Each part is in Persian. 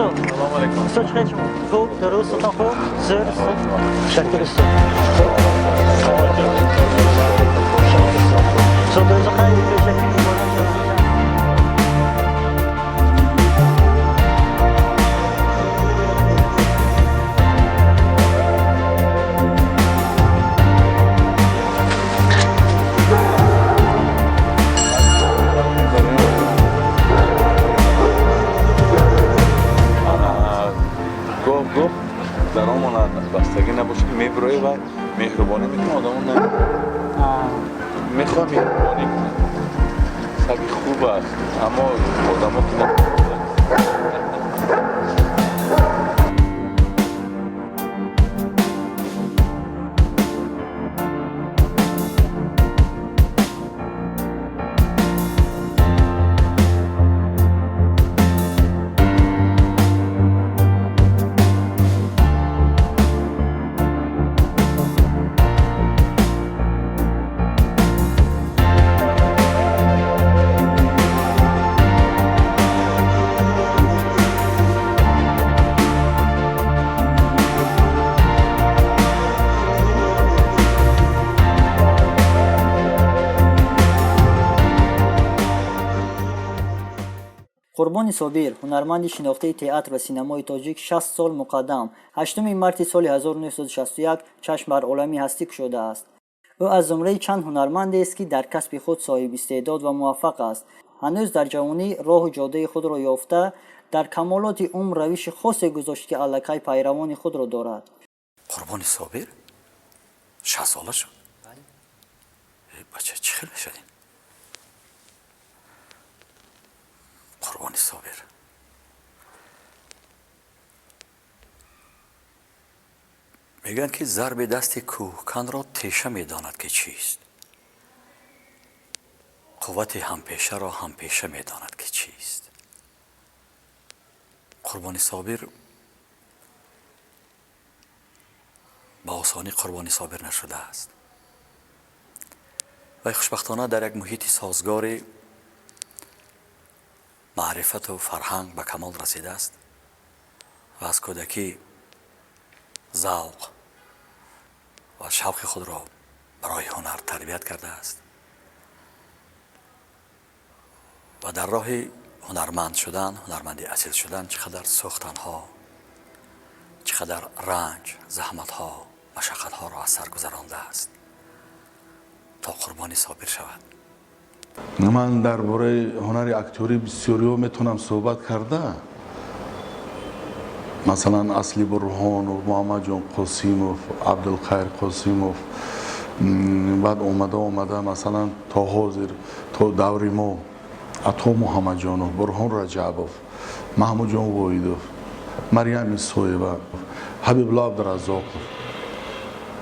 صبح. سلام علیکم. صبح خیر شما. خوب درست تا خوب. زر شکر صبح. صبح روز خیلی تشکر می‌کنم. گفت در آن بستگی نباشه که میبروی و مهربانی میکنه آدمون میخواه مهربانی کنه سگی خوب است اما آدم که نمیکنه قربان صابر هنرمند شناخته تئاتر و سینمای تاجیک 60 سال مقدم 8 مارس سال 1961 چشم بر عالمی هستی گشوده است. او از زمره چند هنرمند است که در کسب خود صاحب استعداد و موفق است. هنوز در جوانی راه و جاده خود را یافته در کمالات عمر روش خاصی گذاشت که الکی پیروان خود را دارد. قربان صابر 60 ساله شد. بچه چی خیلی شدین؟ قربان صابر میگن که ضرب دست کوهکن را تیشه میداند که چیست، قوت همپیشه را همپیشه میداند که چیست. قربان صابر با آسانی قربان صابر نشده است و خوشبختانه در یک محیط سازگار معرفت و فرهنگ به کمال رسیده است و از کودکی ذوق و شوق خود را برای هنر تربیت کرده است و در راه هنرمند شدن، هنرمندی اصیل شدن چقدر سوختنها، چقدر رنج، زحمتها، مشقتها را از سر گذرانده است تا قربانی صابر شود. من درباره هنر اکتوری بسیاری میتونم صحبت کرده. مثلا اصلی برهان و محمد جان قاسیموف، عبدالخیر قاسیموف، بعد اومده مثلا تا حاضر تا دوری ما عطا محمد جانوف، برهان رجبوف، محمود جان وایدوف، مریم سویبه، حبیب الله عبدالرزاق.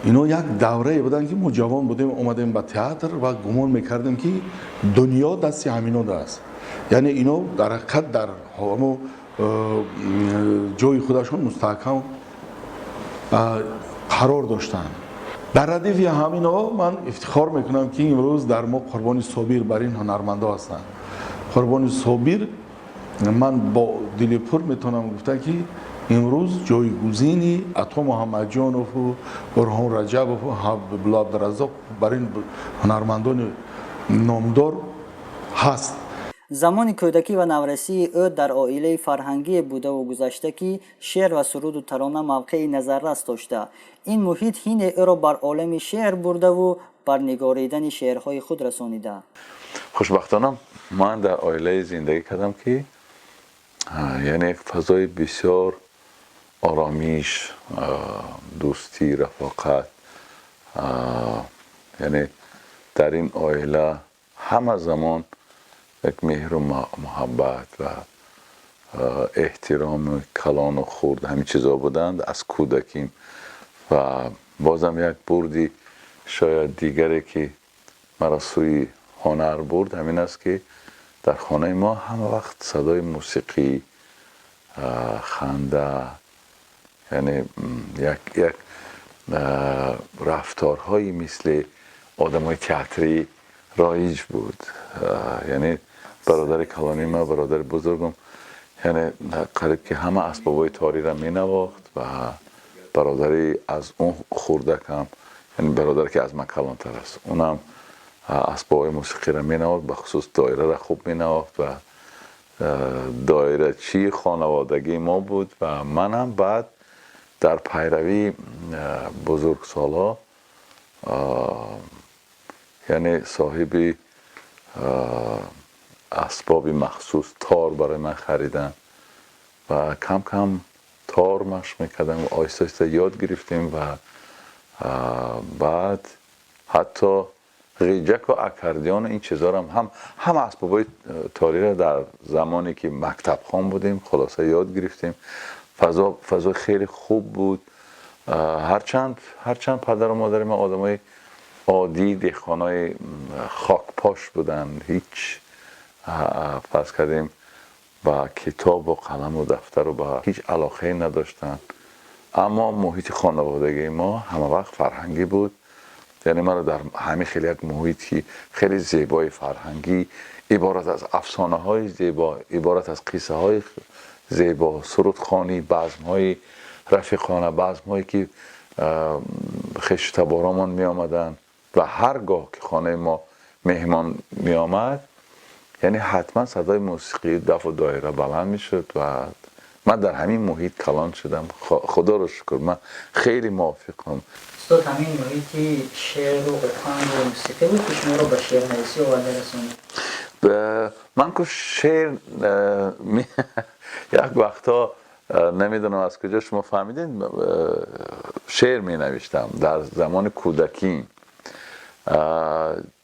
اینا یک دوره بودن که ما جوان بودیم اومدیم به تئاتر و گمان میکردیم که دنیا دست همینا است. یعنی اینا در حقیقت در همون جای خودشون مستحکم قرار داشتن. در ردیف همینا من افتخار میکنم که امروز در ما قربانی صابر بر این هنرمندا هستند. قربانی صابر من با دل پر میتونم گفتم که امروز جایگزینی عطا محمد جانوف و برهان رجبوف و حبیب الله عبدالرزاق برای این هنرمندان نامدار هست. زمان کودکی و نورسی او در عائله فرهنگی بوده و گذشته که شعر و سرود و ترانه موقع نظررس داشته. این محیط حین او را بر عالم شعر برده و بر نگاریدن شعرهای خود رسانیده. خوشبختانه من در عائله زندگی کردم که یعنی یک فضای بسیار آرامیش، دوستی، رفاقت، یعنی در این عائله همه زمان یک مهر و محبت و احترام و کلان و خورد همین چیزا بودند از کودکیم. و بازم یک بردی شاید دیگری که مرا سوی هنر برد همین است که در خانه ما همه وقت صدای موسیقی، خنده، یعنی یک رفتارهایی مثل آدمای تئاتری رایج بود. یعنی برادر کلانی ما، برادر بزرگم یعنی قریب که همه اسبابای تاری را می نواخت و برادری از اون خوردکم، یعنی برادر که از من کلانتر است، اونم اسبابای موسیقی را می نواخت، به خصوص دایره را خوب می نواخت و دایره چی خانوادگی ما بود. و منم بعد در پیروی بزرگ سالها یعنی صاحب اسباب مخصوص تار برای من خریدن و کم کم تار مشق میکردم و آهسته آهسته یاد گرفتیم و بعد حتی غیجک و اکاردیون این چیزا هم اسبابای تاری را در زمانی که مکتب خوان بودیم خلاصه یاد گرفتیم. فضا خیلی خوب بود، هرچند پدر و مادر ما آدمای عادی دهقانای خاک پاش بودن، هیچ فرض کردیم با کتاب و قلم و دفتر و با هیچ علاقه نداشتن، اما محیط خانوادگی ما همه وقت فرهنگی بود. یعنی ما رو در همین خیلی یک محیطی خیلی زیبای فرهنگی، عبارت از افسانه های زیبا، عبارت از قصه های زیبا، سرودخوانی، بزم های رفیقانه، بزم هایی که خشت تبارمان می آمدن و هرگاه که خانه ما مهمان می آمد یعنی حتما صدای موسیقی دف و دایره بلند می شد و من در همین محیط کلان شدم. خدا رو شکر، من خیلی موافقم. استاد همین محیطی شعر و غنی و موسیقی بود که شما رو به شعر نویسی آورده رسوند؟ من که شعر یک وقتا نمیدونم از کجا شما فهمیدین شعر می نوشتم در زمان کودکی.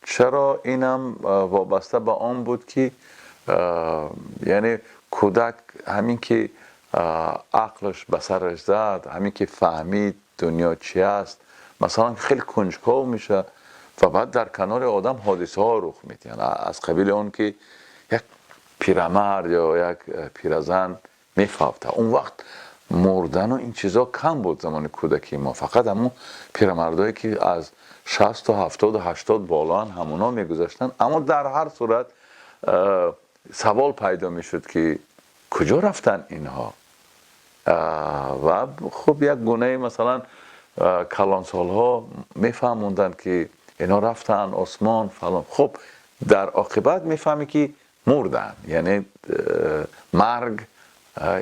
چرا اینم وابسته به آن بود که یعنی کودک همین که عقلش به سرش زد، همین که فهمید دنیا چی است، مثلا خیلی کنجکاو میشه و بعد در کنار آدم حادثه ها رخ میده. یعنی از قبیل اون که یک پیرمرد یا یک پیرزن میفوته، اون وقت مردن و این چیزا کم بود زمان کودکی ما، فقط همون پیرمردایی که از 60 تا 70 و 80 بالا همونا میگذاشتن. اما در هر صورت سوال پیدا میشد که کجا رفتن اینها و خب یک گونه مثلا کلانسال ها میفهموندن که اینا رفتن آسمان فلان. خب در عاقبت میفهمی که مردن، یعنی مرگ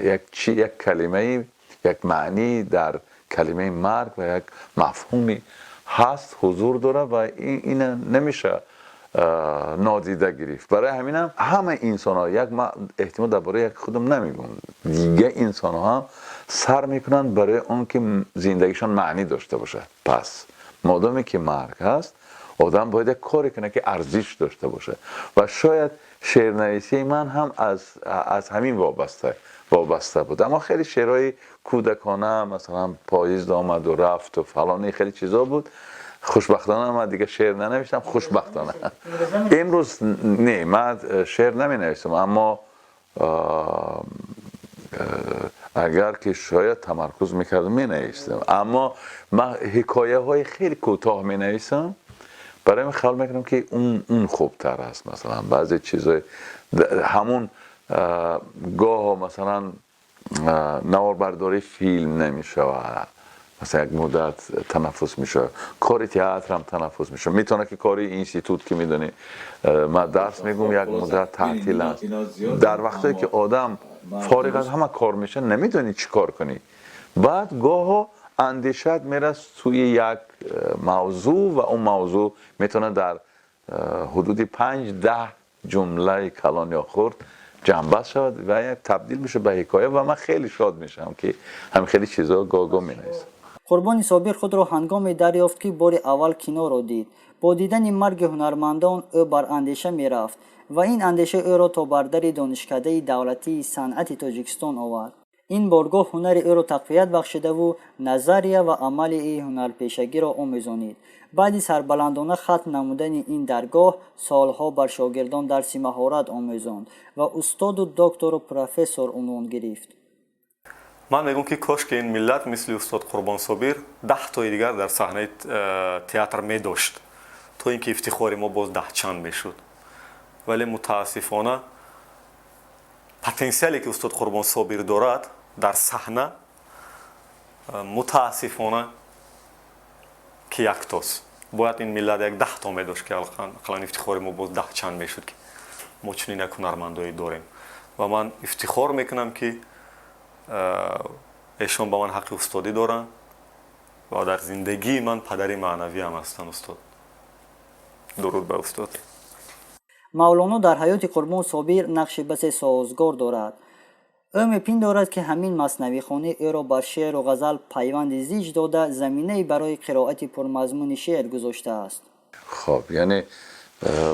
یک کلمه، یک معنی در کلمه مرگ و یک مفهومی هست، حضور داره و این نمیشه نادیده گرفت. برای همینم همه انسان ها یک احتمال درباره یک خودم نمیگم، دیگه انسان ها هم سر میکنن برای اون که زندگیشان معنی داشته باشه. پس مادامی که مرگ هست آدم باید یک کاری کنه که ارزش داشته باشه و شاید شعرنویسی من هم از همین وابسته بود. اما خیلی شعرهای کودکانه مثلا پاییز آمد و رفت و فلان خیلی چیزا بود. خوشبختانه من دیگه شعر ننوشتم، خوشبختانه. امروز نه، من شعر نمی نویسم، اما اگر که شاید تمرکز میکردم می نویسم. اما من حکایه های خیلی کوتاه می نویسم، برای من خیال میکنم که اون خوبتر است. مثلا بعضی چیزای همون گاه مثلا نواربرداری فیلم نمیشه و مثلا یک مدت تنفس میشه، کاری تئاتر هم تنفس میشه. میتونه که کاری اینستیتوت که میدونی من درس میگم یک مدت تعطیل است. در وقتی که آدم فارغ از همه کار میشه نمیدونی چی کار کنی، بعد گاه اندیشت میره سوی یک موضوع و اون موضوع میتونه در حدود 5-10 جمله کلان یا خرد جنبه شد و یک تبدیل میشه به حکایه و من خیلی شاد میشم که هم خیلی چیزا گاه مینویسم. قربانی صابر خود را هنگامی دریافت که بار اول کینو را دید. با دیدن مرگ هنرمندان او بر اندیشه میرفت و این اندیشه او را تا بر در دانشکده دولتی صنعت تاجیکستان آورد. این بارگاه هنر او را تقویت بخشیده و نظریه و عمل این هنرپیشگی را آموزانید. بعد سربلندانه ختم نمودن این درگاه سالها بر شاگردان درس مهارت آموزاند و استاد و دکتر و پروفسور عنوان گرفت. من میگم که کاش که این ملت مثل استاد قربان صابر 10 تای دیگر در صحنه تئاتر می داشت تا اینکه افتخار ما باز 10 چند میشد. ولی متاسفانه потенсиале ки устод Қурбон Собир дорад дар саҳна мутаассифона ки яктост. Бояд ин миллат як 10 та медошт ки алан ифтихори мо боз 10 чанд мешуд ки мо чунин як ҳунармандое дорем. ва ман ифтихор мекунам ки эшон ба ман ҳаққи устодӣ доранд ва дар зиндагии ман падари маънавиам ҳастанд устод. дуруд ба устод. мавлоно дар ҳаёти Қурбон Собир нақши басе созгор дорад. ӯ мепиндорад ки ҳамин маснавихонӣ ӯро бар шеъру ғазал пайванди зич дода заминаи барои қироати пурмазмуни шеър гузоштааст. خب یعنی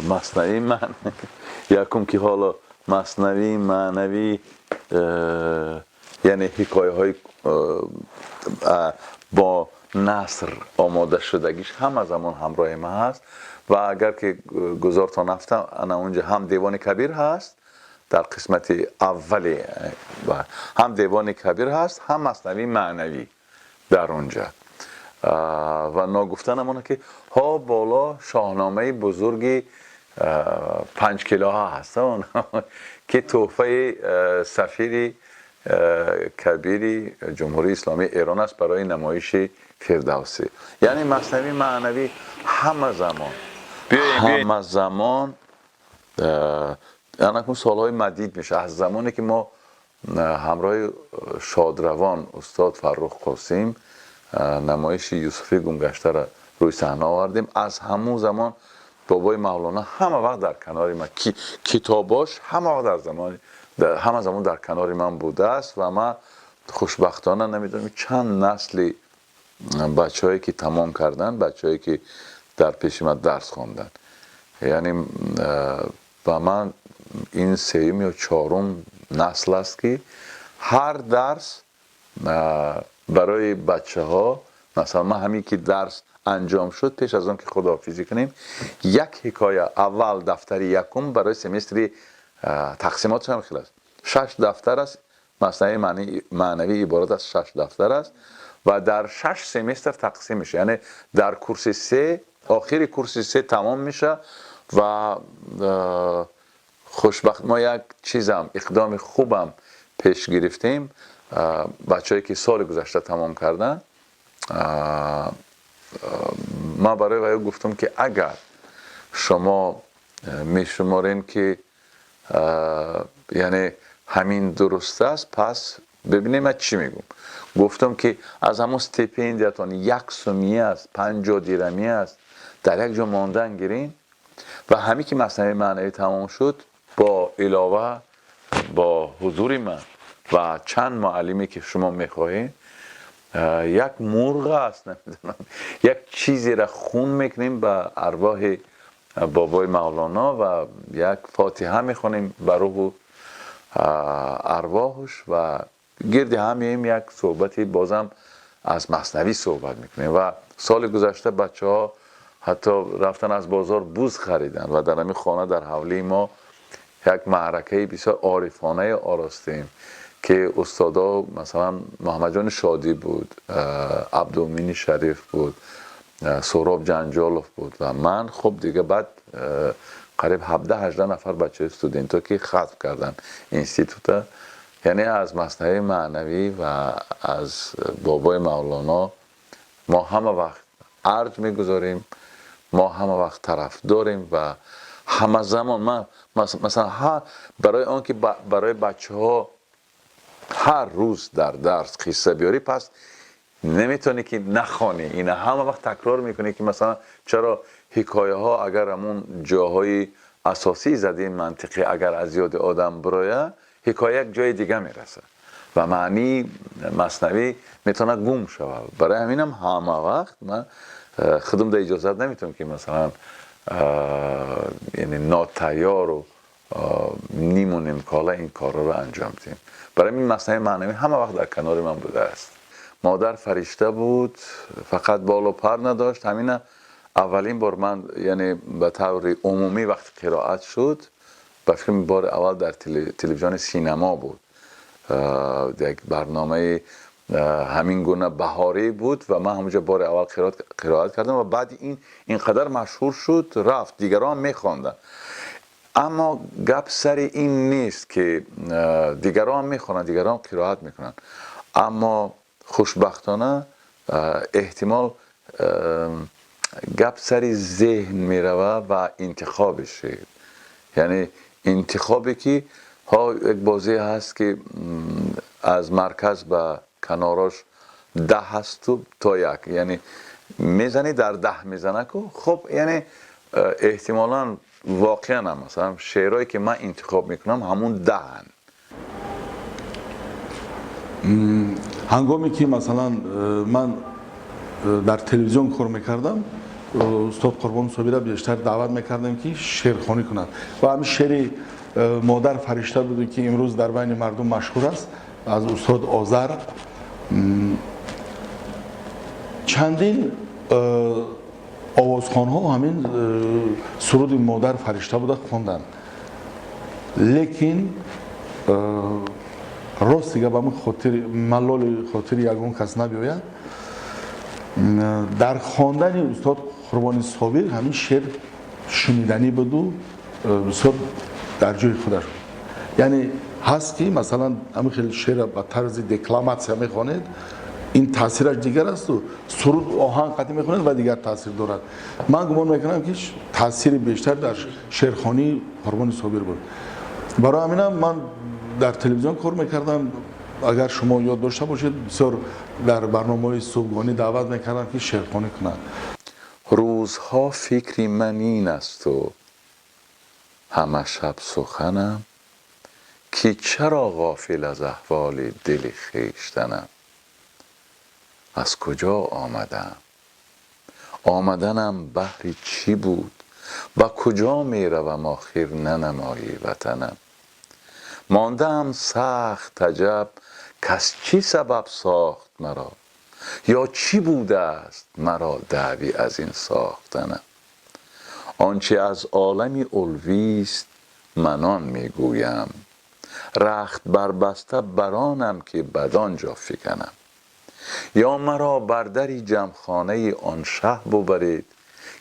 مصنوی من یکم که حالا مصنوی معنوی یعنی حکایه های با نثر آماده شدگیش هم از زمان همراه ما هست و اگر که گذار تا نفتم انا اونجا هم دیوان کبیر هست در قسمت اولی و هم دیوان کبیر هست هم مصنوی معنوی در اونجا و ناگفتن همونه که ها بالا شاهنامه بزرگی 5 کیلو ها هست که تحفه سفیر کبیری جمهوری اسلامی ایران است برای نمایش فردوسی. یعنی مصنوی معنوی همه زمان یعنی سالهای مدید میشه از زمانی که ما همراه شادروان استاد فرخ قاسم نمایش یوسفی گمگشته را روی صحنه آوردیم. از همون زمان بابای مولانا همه وقت در کنار من کتاباش همه زمان در کنار من بوده است و من خوشبختانه نمیدونم چند نسلی بچه‌هایی که تمام کردن بچه‌هایی که در پیش من درس خواندن یعنی و من این سوم یا چهارم نسل است که هر درس برای بچه ها مثلا ما همین که درس انجام شد پیش از اون که خداحافظی کنیم یک حکایه اول دفتر یکم برای سمستری تقسیمات هم خیلی است 6 دفتر است مصنوی معنوی عبارت از 6 دفتر است و در 6 سمستر تقسیم میشه یعنی در کورس 3 آخر کورس 3 تمام میشه و خوشبخت ما یک چیزم اقدام خوبم پیش گرفتیم بچه‌ای که سال گذشته تمام کردن ما برای او گفتم که اگر شما میشمارین که یعنی همین درست است پس ببینیم من چی میگم گفتم که از همون استیپندیاتون 1 سومیه است 50 درهمی است در یک جا ماندن گیرین و همین که مصنوی معنوی تمام شد با علاوه با حضور من و چند معلمی که شما میخواهید یک مرغ است نمیدونم یک چیزی را خون میکنیم به ارواح بابای مولانا و یک فاتحه میخونیم به روح ارواحش و گرد همیم یک صحبتی بازم از مصنوی صحبت میکنیم و سال گذشته بچه ها حتی رفتن از بازار بوز خریدن و در همین خانه در حولی ما یک معرکه بسیار عارفانه آراستیم که استادا مثلا محمد جان شادی بود عبدالمین شریف بود سهراب جنجالوف بود و من خب دیگه بعد قریب 17-18 نفر بچه استودنتا که ختم کردن اینستیتوت یعنی از مصنوی معنوی و از بابای مولانا ما همه وقت ارج میگذاریم ما همه وقت طرف داریم و همه زمان ما مثلا برای آن که برای بچه ها هر روز در درس قصه بیاری پس نمیتونی که نخوانی اینا همه وقت تکرار میکنی که مثلا چرا حکایه ها اگر همون جاهای اساسی زده منطقی اگر از یاد آدم برایه حکایه یک جای دیگه میرسه و معنی مصنوی میتونه گم شود برای همینم همه وقت من خودم در اجازت نمیتونم که مثلا یعنی ناتیار و نیم و نیم کالا این کار رو انجام بدیم برای این مصنوی معنوی همه وقت در کنار من بوده است مادر فرشته بود فقط بال و پر نداشت همین اولین بار من یعنی به طور عمومی وقتی قرائت شد به فکر بار اول در تلویزیون سینما بود یک برنامه همین گونه بهاری بود و من همونجا بار اول قرائت کردم و بعد اینقدر مشهور شد رفت دیگران میخواندن اما گپ سر این نیست که دیگران میخونن، دیگران قرائت میکنن، اما خوشبختانه احتمال گپ سر ذهن میروه و انتخابش، یعنی انتخابی که ها یک بازی هست که از مرکز به کناراش 10 هست تا یک، یعنی میزنی در 10 میزنه که خب یعنی احتمالاً واقعا هم مثلا شعرهایی که من انتخاب میکنم همون 10 هن. هنگامی که مثلا من در تلویزیون کار میکردم، استاد قربان صابری را بیشتر دعوت میکردم که شعرخوانی کنند و همین شعر مادر فرشته بود که امروز در بین مردم مشهور است، از استاد آذر. چندین آوازخوان‌ها همین سرود مادر فرشته بوده خواندن، لیکن راست دیگه به من خاطر ملال خاطر یگان کس نبیاید، در خواندن استاد قربانی صابر همین شعر شنیدنی بود و بسیار در جای خودش، یعنی هست که مثلا همین خیلی شعر با طرز دکلاماسیا میخوانید، این تاثیرش دیگر است و سرود آهنگ قطعی میخوانید و دیگر تاثیر دارد. من گمان میکنم که تاثیر بیشتر در شعرخوانی قربانی صابر بود. برای همینم من در تلویزیون کار میکردم، اگر شما یاد داشته باشید بسیار در برنامه‌های صبحگاهی دعوت میکردم که شعرخوانی کنند. روزها فکری من این است و همه شب سخنم که چرا غافل از احوال دل خویشتنم. از کجا آمدم؟ آمدنم بهر چی بود؟ با کجا می روم آخر ننمایی وطنم. ماندم سخت عجب کس چی سبب ساخت مرا، یا چی بوده است مرا دعوی از این ساختنم. آنچه از عالمی علوی است من آن میگویم، رخت بربسته برانم که بدانجا فکنم. یا مرا بر دری جمخانه آن شه ببرید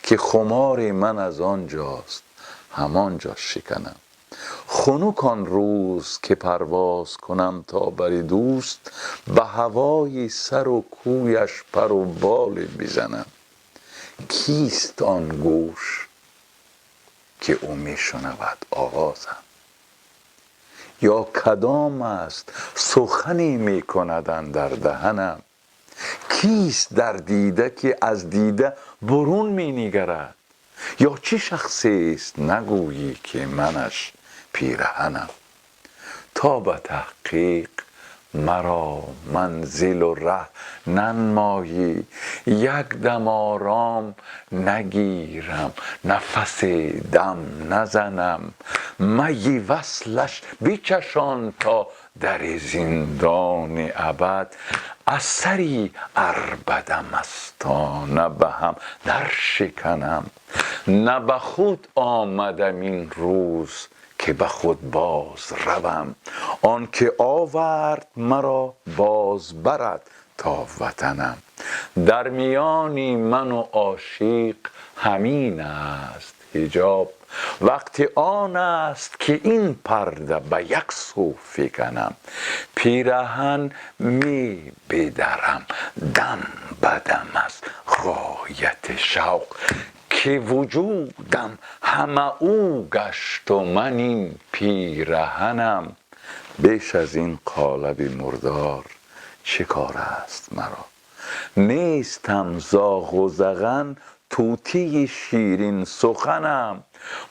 که خمار من از آنجاست همانجا شکنم. خنک آن روز که پرواز کنم تا بر دوست، به هوای سر و کویش پر و بال بزنم. کیست آن گوش که او می شنود آوازم، یا کدام است سخنی می کند در دهنم. کیست در دیده که از دیده برون می نگرد، یا چه شخصی است نگویی که منش پیرهنم. تا به تحقیق مرا منزل و ره ننمایی، یک دم آرام نگیرم نفس دم نزنم. می وصلش بچشان تا در زندان ابد، اثری عربده مستانه به هم در شکنم. نه به خود آمدم این روز که به خود باز روم، آن که آورد مرا باز برد تا وطنم. در میانی من و عاشق همین است حجاب، وقتی آن است که این پرده به یک سو فکنم. پیرهن می بدرم دم بدم از غایت شوق، که وجودم همه او گشت و من این پیرهنم. بیش از این قالب مردار چه کار است مرا، نیستم زاغ و زغن طوطی شیرین سخنم.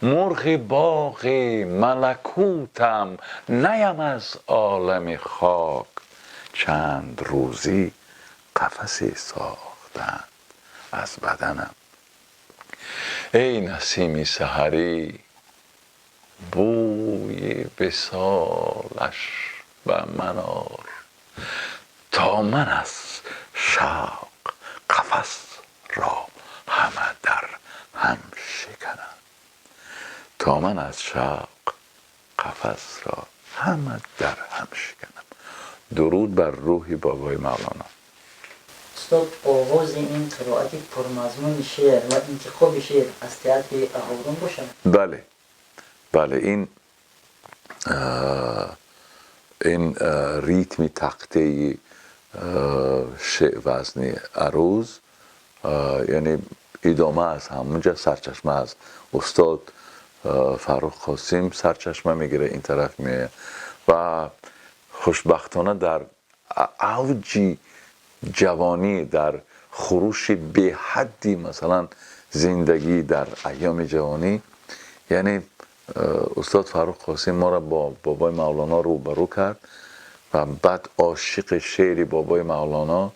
مرغ باغ ملکوتم نیم از عالم خاک، چند روزی قفسی ساختند از بدنم. ای نسیمی سحری بوی وصالش به من آر، تا من از شوق قفس را همه در هم شکنم. تا من از شوق قفس را همه در هم شکنم. درود بر روح بابای مولانا. استاد، آغاز این قرائت پرمضمون شعر و انتخاب شعر از تئاتر اهورام باشد؟ بله، بله این ریتمی تخته وزنی عروض یعنی ادامه از همونجا سرچشمه از استاد فرخ قاسم سرچشمه میگیره این طرف میه و خوشبختانه در اوج جوانی در خروش به حدی مثلا زندگی در ایام جوانی یعنی استاد فرخ قاسم ما را با بابای مولانا روبرو کرد و بعد عاشق شعر بابای مولانا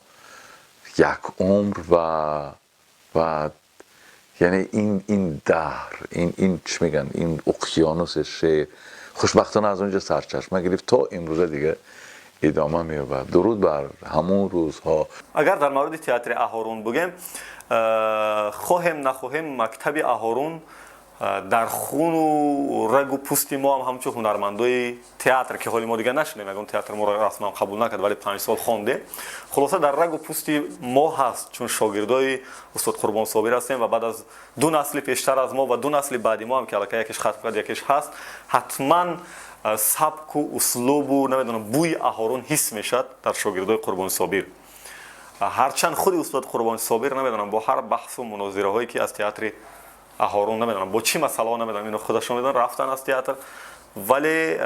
یک عمر و یعنی این دهر این چی میگن این اقیانوس شعر خوشبختانه از اونجا سرچشمه گرفت تا امروز دیگه ادامه می‌یابد. درود بر همون روزها. اگر در مورد تئاتر اهارون بگیم خواهیم نخواهیم مکتب اهارون در خون و رگ و پوست ما هم همچون هنرمندای تئاتر که حالی ما دیگه نشنیم اون تئاتر ما را رسما قبول نکرد ولی 5 سال خوانده خلاصه در رگ و پوست ما هست چون شاگردای استاد قربان صابر هستیم و بعد از 2 نسل پیشتر از ما و 2 نسل بعدی ما هم که الکی یکیش ختم کرد یکیش هست حتما سبک و اسلوب و نمیدونم بوی اهارون حس میشد در شاگردای قربان صابر هرچند خود استاد قربان صابر نمیدونم با هر بحث و مناظره هایی که از تئاتر اهارون نمیدونم با چی مسئله نمیدونم اینو خودشون میدونن رفتن از تئاتر ولی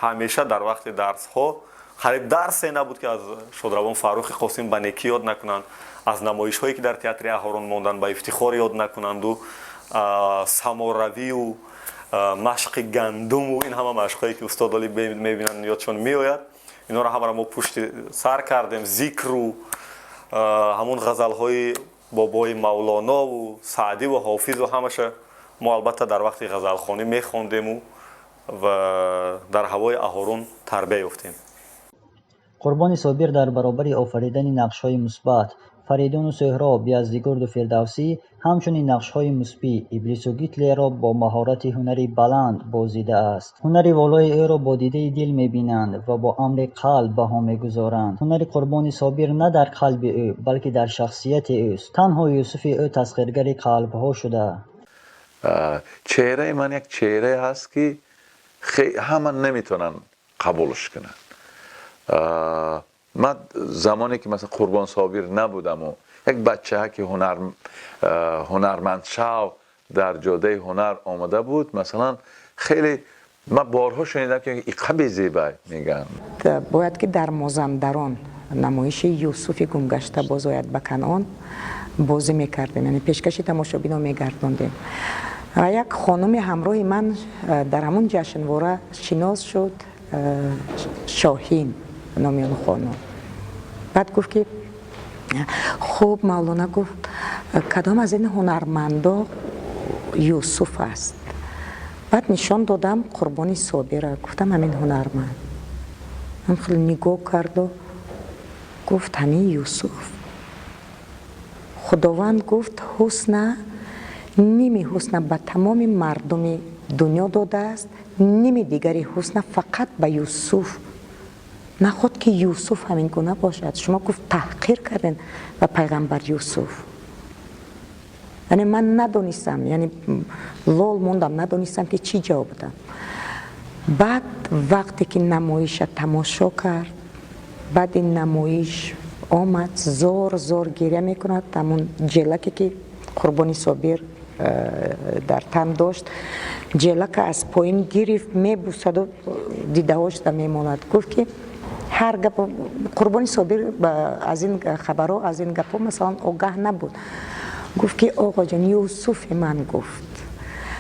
همیشه در وقت درس ها خرید درسی نبود که از شادروان فرخ قاسم به نیکی یاد نکنند از نمایش هایی که در تئاتر اهارون موندن به افتخار یاد نکنند و سماروی و مشق گندم و این همه مشق هایی که استاد علی میبینن یادشون میآید اینا رو همه ما پشت سر کردیم ذکر و همون غزل های بابای مولانا و سعدی و حافظ و همشه ما البته در وقت غزل خوانی میخوندیم و در هوای اهارون تربیت یافتیم. قربان صابر در برابر آفریدن نقش‌های مثبت فریدون و سهراب، یزدگرد و فردوسی همچنین نقش‌های منفی ابلیس و گیتلر را با مهارت هنری بلند بازیده است. هنر والای او را با دیده دل می‌بینند و با امر قلب بها می‌گذارند. هنر قربان صابر نه در قلب او بلکه در شخصیت اوست. تنها یوسف او تسخیرگر قلب‌ها شده. چهره من یک چهره هست که همه نمیتونن قبولش کنن. من زمانی که مثلا قربان صابر نبودم و یک بچه که هنرمند شو در جاده هنر آمده بود مثلا خیلی من بارها شنیدم که ایقه زیبای میگن باید که در مازندران نمایش یوسف گمگشته بازآید به کنعان بازی میکردیم یعنی پیشکش تماشابین رو میگرداندیم و یک خانم همراه من در همون جشنواره شناس شد شاهین نامیان خانم بعد گفت که خوب مولانا گفت کدام از این هنرمندا یوسف است بعد نشان دادم قربانی صابر گفتم همین هنرمند هم خیلی نگاه کرد و گفت همین یوسف خداوند گفت حسن نیمی حسن به تمام مردم دنیا داده است نیمی دیگری حسن فقط به یوسف نخواد که یوسف همین گونه باشد شما گفت تحقیر کردین و پیغمبر یوسف یعنی من ندانستم یعنی لال موندم ندانستم که چی جواب بدم بعد وقتی که نمایش تماشا کرد بعد این نمایش آمد زار گریه میکند همون جلکی که قربانی صابر در تن داشت جلک از پایین گرفت میبوسد و دیدهاش در میماند گفت که هر گپ قربانی صابر از این خبرها از این گپا مثلا آگاه نبود گفت که آقا جان یوسف من گفت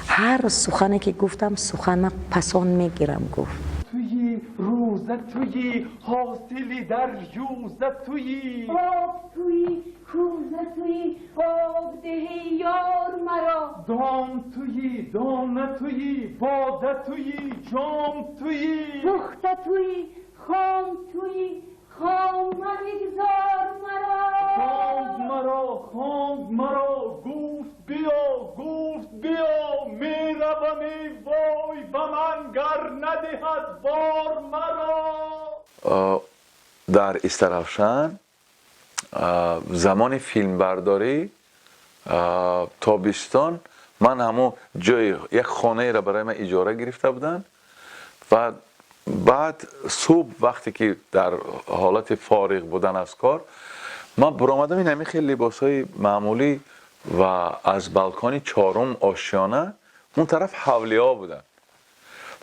هر سخنی که گفتم سخن پسان میگیرم گفت تویی روزه تویی حاصلی در یوزه تویی آب تویی کوزه تویی آب دهی یار مرا دام تویی دانه تویی باده تویی جام تویی پخته تویی خام تویی خام مگذار مرا خواند مرا گفت بیا میرومی وای به من گر ندهد بار مرا. در استرافشن زمان فیلم برداری تابستان من همون جای یک خانه را برای من اجاره گرفته بودن و بعد صبح وقتی که در حالت فارغ بودن از کار من برآمدم این همین خیلی لباسای معمولی و از بالکن 4 آشیانه اون طرف حولیا بودن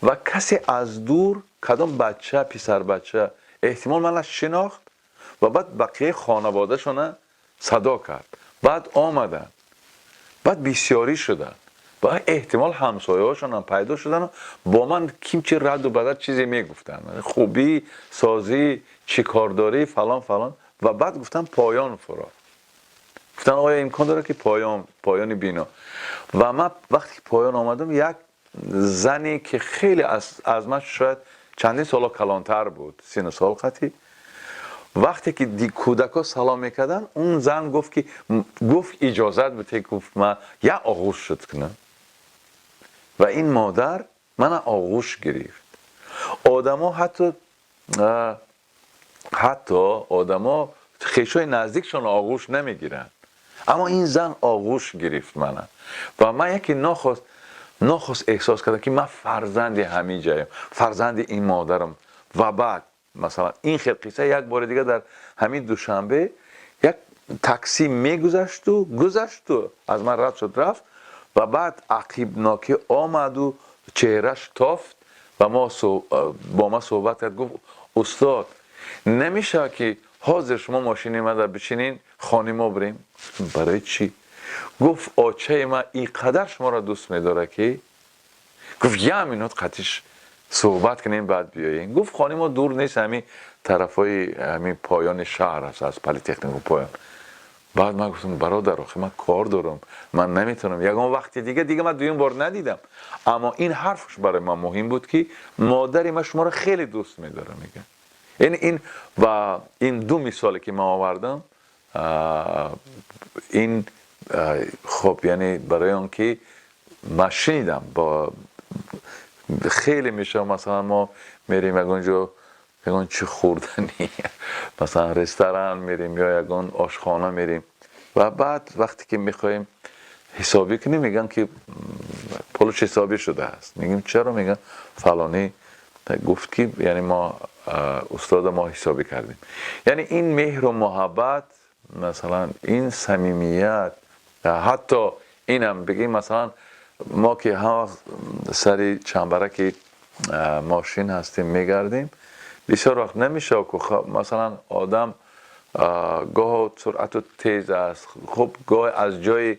و کسی از دور کدام بچه پسر بچه احتمال من شناخت و بعد بقیه خانواده شونه صدا کرد بعد آمدن بعد بسیاری شدن و احتمال همسایه هاشون هم پیدا شدن و با من کیمچه رد و بدل چیزی میگفتن خوبی سازی چی کار داری فلان فلان و بعد گفتن پایان فرا گفتن آیا امکان داره که پایان بینا و من وقتی پایان آمدم یک زنی که خیلی از من شاید چندین سال کلانتر بود 30 سال قطعی وقتی که کودکا سلام میکردن اون زن گفت اجازت بده گفت من یا آغوش شد کنم و این مادر من آغوش گرفت آدما حتی آدما خیشای نزدیکشون آغوش نمیگیرن اما این زن آغوش گرفت من و من یکی ناخواست احساس کردم که من فرزند همین جایم فرزند این مادرم و بعد مثلا این خیلی قصه یک بار دیگه در همین دوشنبه یک تاکسی میگذشت و از من رد شد رفت و بعد عقیب ناکه آمد و چهرش تافت و با ما صحبت کرد گفت استاد نمیشه که حاضر شما ماشین ما در بچینین خانه ما بریم برای چی؟ گفت آچه من اینقدر شما را دوست میداره که گفت یه مینوت قطعش صحبت کنیم بعد بیاییم گفت خانه ما دور نیست همین طرفای همین پایان شهر هست از پلی‌تکنیک و پایان بعد من گفتم برادر آخه من کار دارم من نمیتونم یگان وقتی دیگه من دویم بار ندیدم اما این حرفش برای من مهم بود که مادری من شما را خیلی دوست میداره میگه این 2 مثالی که من آوردم این خب یعنی برای اون که من شنیدم با خیلی میشه مثلا ما میریم یگان چی خوردنی مثلا رستوران میریم یا یگان آشخانه میریم و بعد وقتی که میخوایم حسابی کنیم میگن که پولش حسابی شده است میگیم چرا میگن فلانی گفت که یعنی ما استاد ما حسابی کردیم یعنی این مهر و محبت مثلا این صمیمیت حتی اینم بگیم مثلا ما که هم سری چنبرک ماشین هستیم میگردیم بسیار وقت نمیشه که مثلا آدم گاه سرعت تیز است خب گاه از جای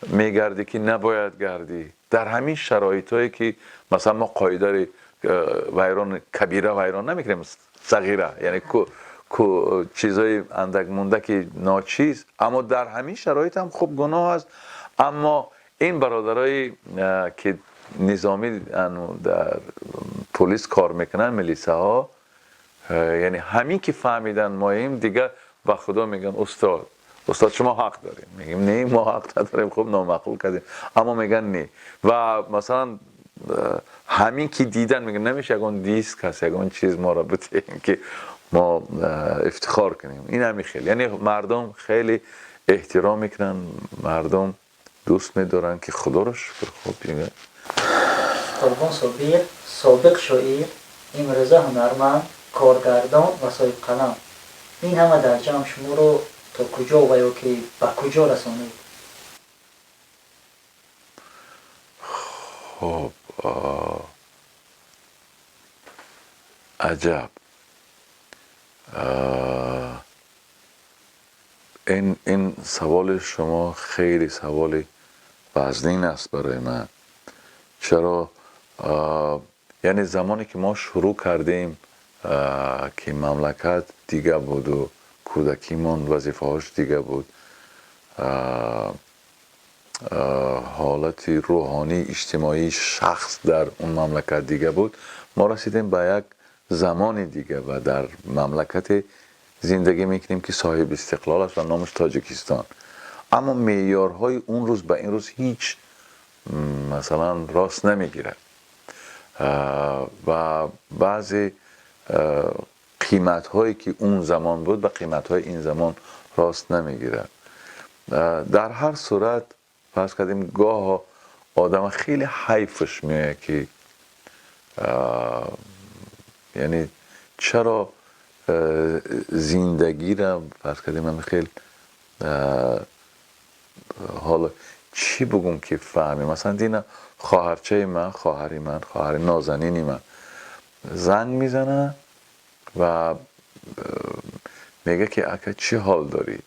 میگردی که نباید گردی در همین شرایط هایی که مثلا ما قاعده ویران کبیره ویران نمیکنیم صغیره یعنی چیزای اندک مونده که ناچیز اما در همین شرایط هم خب گناه است اما این برادرای که نظامی در پلیس کار میکنن ملیسه ها یعنی همین که فهمیدن ما این دیگه با خدا میگن استاد شما حق داریم میگیم نه ما حق نداریم خب نامعقول کردیم اما میگن نه و مثلا همین که دیدن میگن نمیشه یگان دیست کسی یگان چیز ما را بتیم که ما افتخار کنیم این همین خیلی یعنی مردم خیلی احترام میکنن مردم دوست میدارن که خدا رو شکر خوب میگن قربان صابر سابق شاعر امروزه هنرمند کارگردان و صاحب قلم این همه در جمع شما رو تا کجا و یا که به کجا رسانید؟ خب عجب این سوال شما خیلی سوال وزنین است برای من چرا یعنی زمانی که ما شروع کردیم که مملکت دیگه بود و کودکیمون وظیفه هاش دیگه بود حالت روحانی اجتماعی شخص در اون مملکت دیگه بود ما رسیدیم به یک زمانی دیگه و در مملکت زندگی میکنیم که صاحب استقلال است و نامش تاجیکستان اما معیارهای اون روز به این روز هیچ مثلا راست نمیگیره و بعضی قیمت هایی که اون زمان بود و قیمت های این زمان راست نمیگیره در هر صورت فرض کردیم گاه آدم خیلی حیفش میاد که یعنی چرا زندگی را فرض کردیم من خیلی حالا چی بگم که فهمی مثلا دینا خواهرچه من خواهری من خواهر نازنینی من زنگ میزنه و میگه که اکا چی حال داری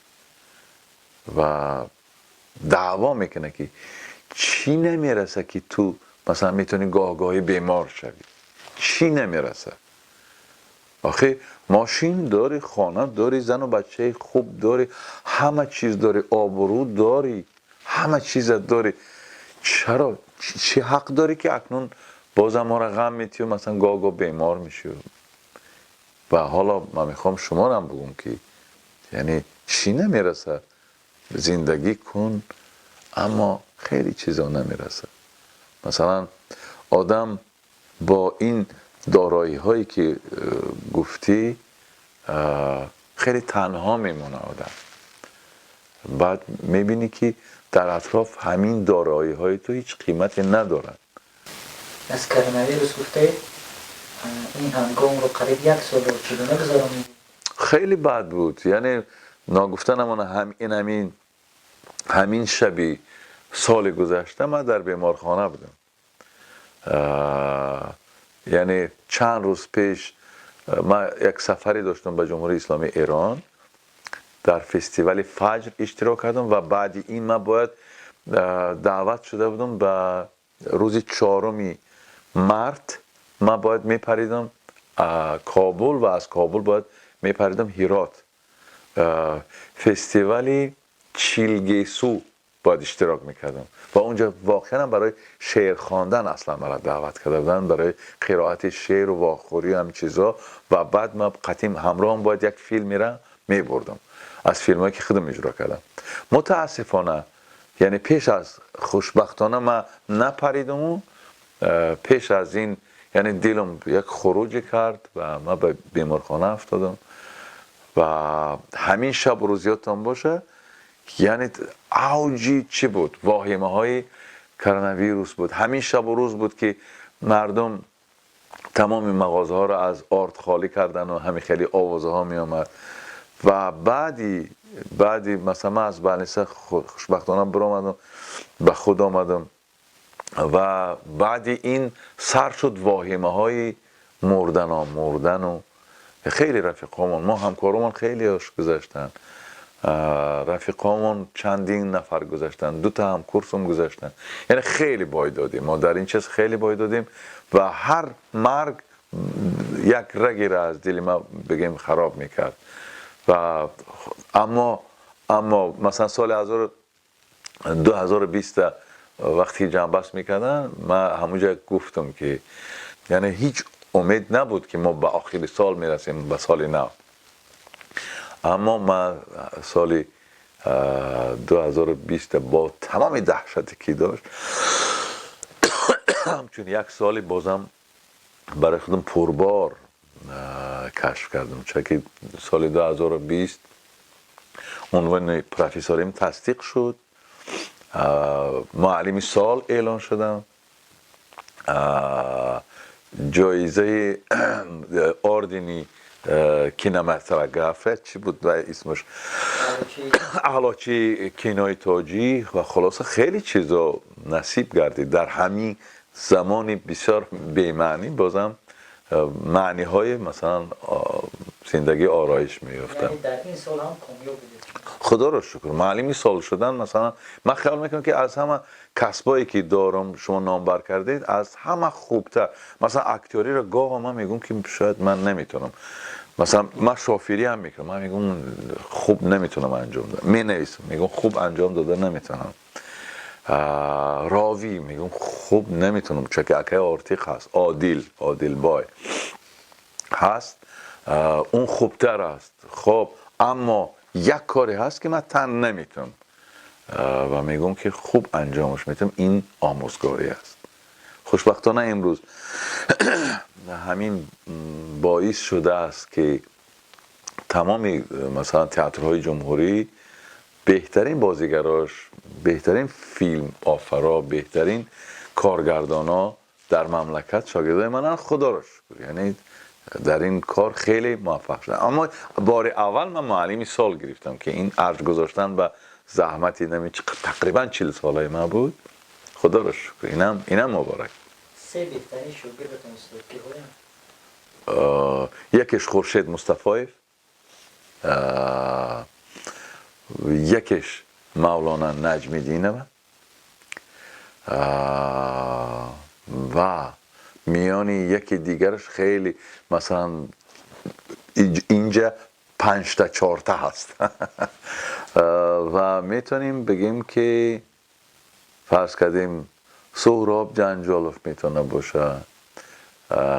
و دعوا میکنه که چی نمیرسه که تو مثلا میتونی گاهی بیمار شوی چی نمیرسه آخه ماشین داری خانه داری زن و بچه خوب داری همه چیز داری آبرو داری همه چیز داری چرا چی حق داری که اکنون بازم ما را غم میتی و مثلا گاه بیمار میشی و حالا من میخوام شما را هم بگم که یعنی چی نمیرسه زندگی کن اما خیلی چیزا نمیرسه مثلا آدم با این دارایی هایی که گفتی خیلی تنها میمونه آدم بعد میبینی که در اطراف همین دارایی های تو هیچ قیمتی ندارن از کرونا ویروس گفته این هنگام رو قریب 1 سال رو چگونه گذراندید؟ خیلی بد بود یعنی ناگفتنمونه همین شبی سال گذشته من در بیمارخانه بودم یعنی چند روز پیش من یک سفری داشتم به جمهوری اسلامی ایران در فستیوال فجر اشتراک کردم و بعد این من باید دعوت شده بودم به روز 4 مارس من باید میپریدم کابل و از کابل باید میپریدم هرات فستیوال چیلگیسو باید اشتراک میکردم و اونجا واقعا برای شعر خواندن اصلا مرا دعوت کرده بودن برای قرائت شعر و واخوری و همین چیزا و بعد من قطعیم همراه هم باید یک فیلم میرم میبردم از فیلم هایی که خودم اجرا کردم متاسفانه یعنی پیش از خوشبختانه من نپریدم پیش از این یعنی دلم یک خروج کرد و من به بیمارخانه افتادم و همین شب روزیاتم باشه یعنی اوجی چی بود واهمه های کرونا ویروس بود همین شب و روز بود که مردم تمام مغازه ها رو از آرد خالی کردن و همین خیلی آوازه ها می آمد و بعدی مثلا من از بلنسه خوشبختانه برآمدم به خود آمدم و بعد این سر شد واهمه های مردن و خیلی رفیقامون ما همکارمون خیلی هاش گذاشتن رفیقامون چندین نفر گذاشتن 2 تا هم کورسم گذاشتن یعنی خیلی بای دادیم ما در این چیز خیلی بای دادیم و هر مرگ یک رگی را از دل ما بگیم خراب میکرد و اما مثلا سال 2020 وقتی جمع بست میکردن من همونجا گفتم که یعنی هیچ امید نبود که ما به آخر سال میرسیم به سال نو اما من سال 2020 با تمام دهشتی که داشت همچون یک سالی بازم برای خودم پربار کشف کردم چون که سال 2020 عنوان پروفسوریم تصدیق شد معلم سال اعلان شدم جایزه آردنی کینماتوگرافی چی بود اسمش اعلاچی کینای تاجی و خلاصه خیلی چیزا نصیب گردید در همین زمانی بسیار بی‌معنی بازم معنی های مثلا زندگی آرایش می‌یافتم یعنی در این سال هم کامیاب بودید خدا رو شکر معلمی سال شدن مثلا من خیال میکنم که از همه کسبایی که دارم شما نامبر کردید از همه خوبتر مثلا اکتوری رو گاه من میگم که شاید من نمیتونم مثلا من شافیری هم میکنم من میگم خوب نمیتونم انجام بدم مینویسم میگم خوب انجام داده نمیتونم راوی میگم خوب نمیتونم چون که اکای آرتیق هست عادل بای هست اون خوبتر است خب اما یک کاری هست که من تن نمیتونم و میگم که خوب انجامش میتونم این آموزگاری است خوشبختانه امروز همین باعث شده است که تمامی مثلا تئاترهای جمهوری بهترین بازیگراش، بهترین فیلم آفرا، بهترین کارگردانا در مملکت شاگردای منن. خدا رو شکر، یعنی در این کار خیلی موفق شدم. اما بار اول من معلمی سال گرفتم که این ارج گذاشتن و زحمتی تقریبا 40 ساله من بود. خدا رو شکر، اینم مبارک. سه بهترین شاگردتون استاد که بودن؟ یکیش خورشید مصطفایف، یکیش مولانا نجمی دینه و میانی یکی دیگرش خیلی مثلا اینجا 5 تا 4 تا هست. و میتونیم بگیم که فرض کردیم سهراب جنجالوف میتونه باشه،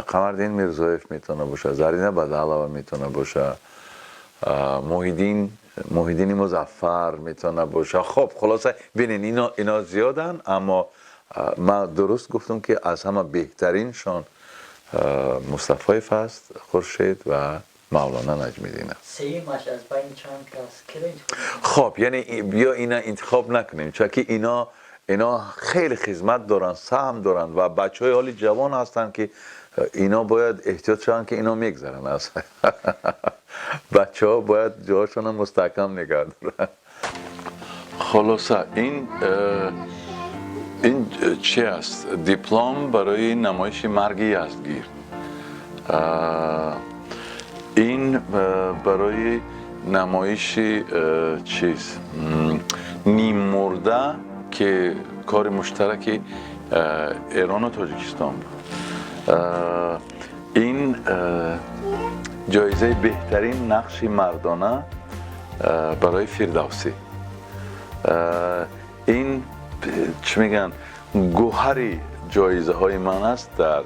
قمردین میرزایف میتونه باشه، زرینه بدالова میتونه باشه، محیدین مظفر میتونه باشه. خب خلاصه ببینین اینا زیادن، اما من درست گفتم که از همه بهترینشان مصطفایف است، خورشید و مولانا نجمی دینه. سه ماش از بین چند کس که انتخاب؟ خب یعنی بیا اینا انتخاب نکنیم، چون که اینا خیلی خدمت دارن، سهم دارن و بچهای حالی جوان هستن که اینا باید احتیاط شدن که اینا میگذرن از بچه ها باید جاهاشون مستحکم نگه دارن. خلاصه این چی است؟ دیپلم برای نمایش مرگ یزدگیر. این برای نمایش چیز نیم مرده که کار مشترک ایران و تاجیکستان بود. این جایزه بهترین نقش مردانه برای فردوسی. این چی میگن گوهری جایزه های من است در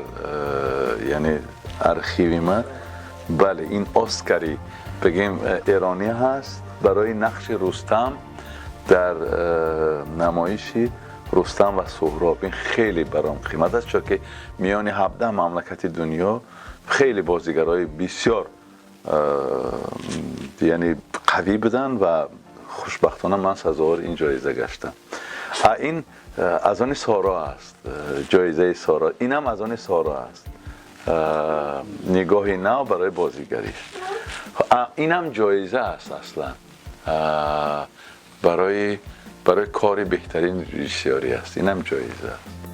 یعنی ارخیوی من. بله این اسکاری بگیم ایرانی هست برای نقش رستم در نمایشی رستم و سهراب. این خیلی برام قیمت است، چون که میان 17 مملکت دنیا خیلی بازیگرای بسیار یعنی قوی بودن و خوشبختانه من سزاوار این جایزه گشتم. این از آن سارا است، جایزه سارا. اینم از آن سارا است، نگاهی نو برای بازیگریش. اینم جایزه است اصلا برای کار بهترین ریژیسوری است. اینم جایزه است.